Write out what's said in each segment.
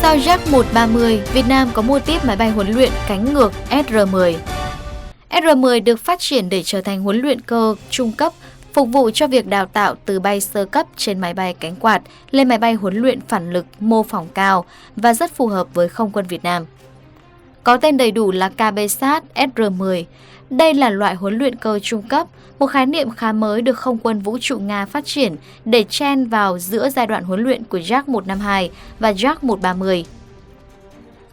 Sau Yak-130, Việt Nam có mua tiếp máy bay huấn luyện cánh ngược SR-10. SR-10 được phát triển để trở thành huấn luyện cơ trung cấp, phục vụ cho việc đào tạo từ bay sơ cấp trên máy bay cánh quạt lên máy bay huấn luyện phản lực mô phỏng cao và rất phù hợp với Không quân Việt Nam. Có tên đầy đủ là KBSAT SR-10. Đây là loại huấn luyện cơ trung cấp, một khái niệm khá mới được Không quân Vũ trụ Nga phát triển để chen vào giữa giai đoạn huấn luyện của Yak-152 và Yak-130.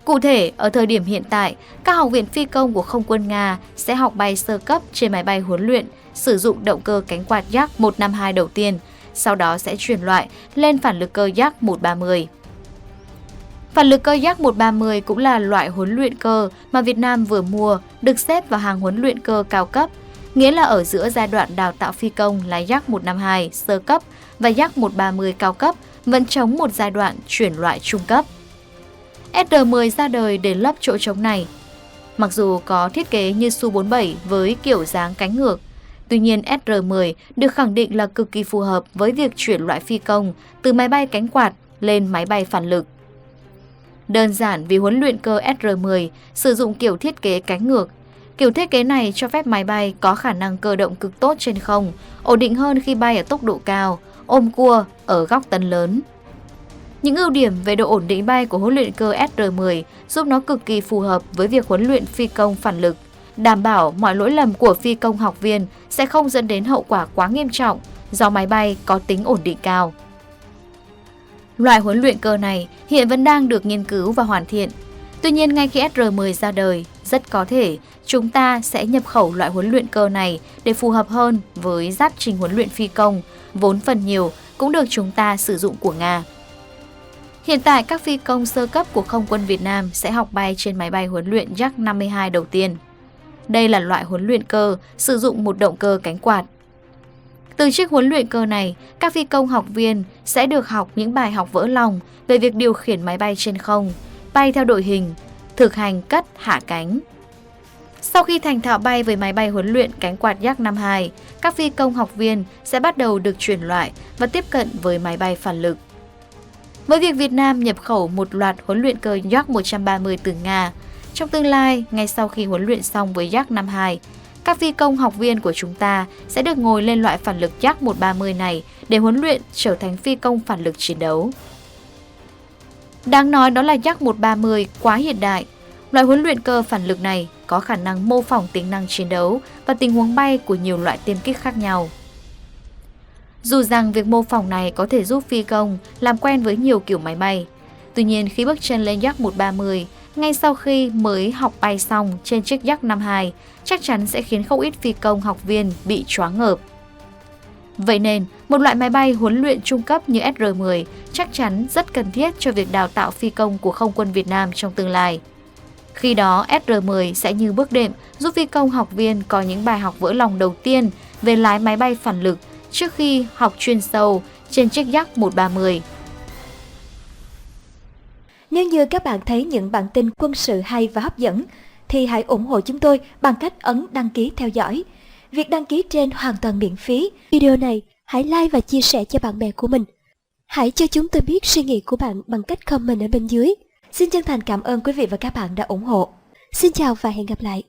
Cụ thể, ở thời điểm hiện tại, các học viện phi công của Không quân Nga sẽ học bay sơ cấp trên máy bay huấn luyện sử dụng động cơ cánh quạt Yak-152 đầu tiên, sau đó sẽ chuyển loại lên phản lực cơ Yak-130. Phản lực cơ Yak-130 cũng là loại huấn luyện cơ mà Việt Nam vừa mua, được xếp vào hàng huấn luyện cơ cao cấp, nghĩa là ở giữa giai đoạn đào tạo phi công là Yak-152 sơ cấp và Yak-130 cao cấp, vẫn trống một giai đoạn chuyển loại trung cấp. SR-10 ra đời để lấp chỗ trống này. Mặc dù có thiết kế như Su-47 với kiểu dáng cánh ngược, tuy nhiên SR-10 được khẳng định là cực kỳ phù hợp với việc chuyển loại phi công từ máy bay cánh quạt lên máy bay phản lực. Đơn giản vì huấn luyện cơ SR-10 sử dụng kiểu thiết kế cánh ngược. Kiểu thiết kế này cho phép máy bay có khả năng cơ động cực tốt trên không, ổn định hơn khi bay ở tốc độ cao, ôm cua ở góc tấn lớn. Những ưu điểm về độ ổn định bay của huấn luyện cơ SR-10 giúp nó cực kỳ phù hợp với việc huấn luyện phi công phản lực, đảm bảo mọi lỗi lầm của phi công học viên sẽ không dẫn đến hậu quả quá nghiêm trọng do máy bay có tính ổn định cao. Loại huấn luyện cơ này hiện vẫn đang được nghiên cứu và hoàn thiện. Tuy nhiên, ngay khi SR-10 ra đời, rất có thể chúng ta sẽ nhập khẩu loại huấn luyện cơ này để phù hợp hơn với giáp trình huấn luyện phi công, vốn phần nhiều cũng được chúng ta sử dụng của Nga. Hiện tại, các phi công sơ cấp của Không quân Việt Nam sẽ học bay trên máy bay huấn luyện Yak-52 đầu tiên. Đây là loại huấn luyện cơ sử dụng một động cơ cánh quạt. Từ chiếc huấn luyện cơ này, các phi công học viên sẽ được học những bài học vỡ lòng về việc điều khiển máy bay trên không, bay theo đội hình, thực hành cất hạ cánh. Sau khi thành thạo bay với máy bay huấn luyện cánh quạt Yak-52, các phi công học viên sẽ bắt đầu được chuyển loại và tiếp cận với máy bay phản lực. Với việc Việt Nam nhập khẩu một loạt huấn luyện cơ Yak-130 từ Nga, trong tương lai, ngay sau khi huấn luyện xong với Yak-52, các phi công học viên của chúng ta sẽ được ngồi lên loại phản lực Yak-130 này để huấn luyện trở thành phi công phản lực chiến đấu. Đáng nói đó là Yak-130 quá hiện đại. Loại huấn luyện cơ phản lực này có khả năng mô phỏng tính năng chiến đấu và tình huống bay của nhiều loại tiêm kích khác nhau. Dù rằng việc mô phỏng này có thể giúp phi công làm quen với nhiều kiểu máy bay, tuy nhiên khi bước chân lên Yak-130, ngay sau khi mới học bay xong trên chiếc Yak-52, chắc chắn sẽ khiến không ít phi công học viên bị choáng ngợp. Vậy nên, một loại máy bay huấn luyện trung cấp như SR-10 chắc chắn rất cần thiết cho việc đào tạo phi công của Không quân Việt Nam trong tương lai. Khi đó, SR-10 sẽ như bước đệm giúp phi công học viên có những bài học vỡ lòng đầu tiên về lái máy bay phản lực trước khi học chuyên sâu trên chiếc Yak-130. Nếu như các bạn thấy những bản tin quân sự hay và hấp dẫn, thì hãy ủng hộ chúng tôi bằng cách ấn đăng ký theo dõi. Việc đăng ký trên hoàn toàn miễn phí. Video này hãy like và chia sẻ cho bạn bè của mình. Hãy cho chúng tôi biết suy nghĩ của bạn bằng cách comment ở bên dưới. Xin chân thành cảm ơn quý vị và các bạn đã ủng hộ. Xin chào và hẹn gặp lại.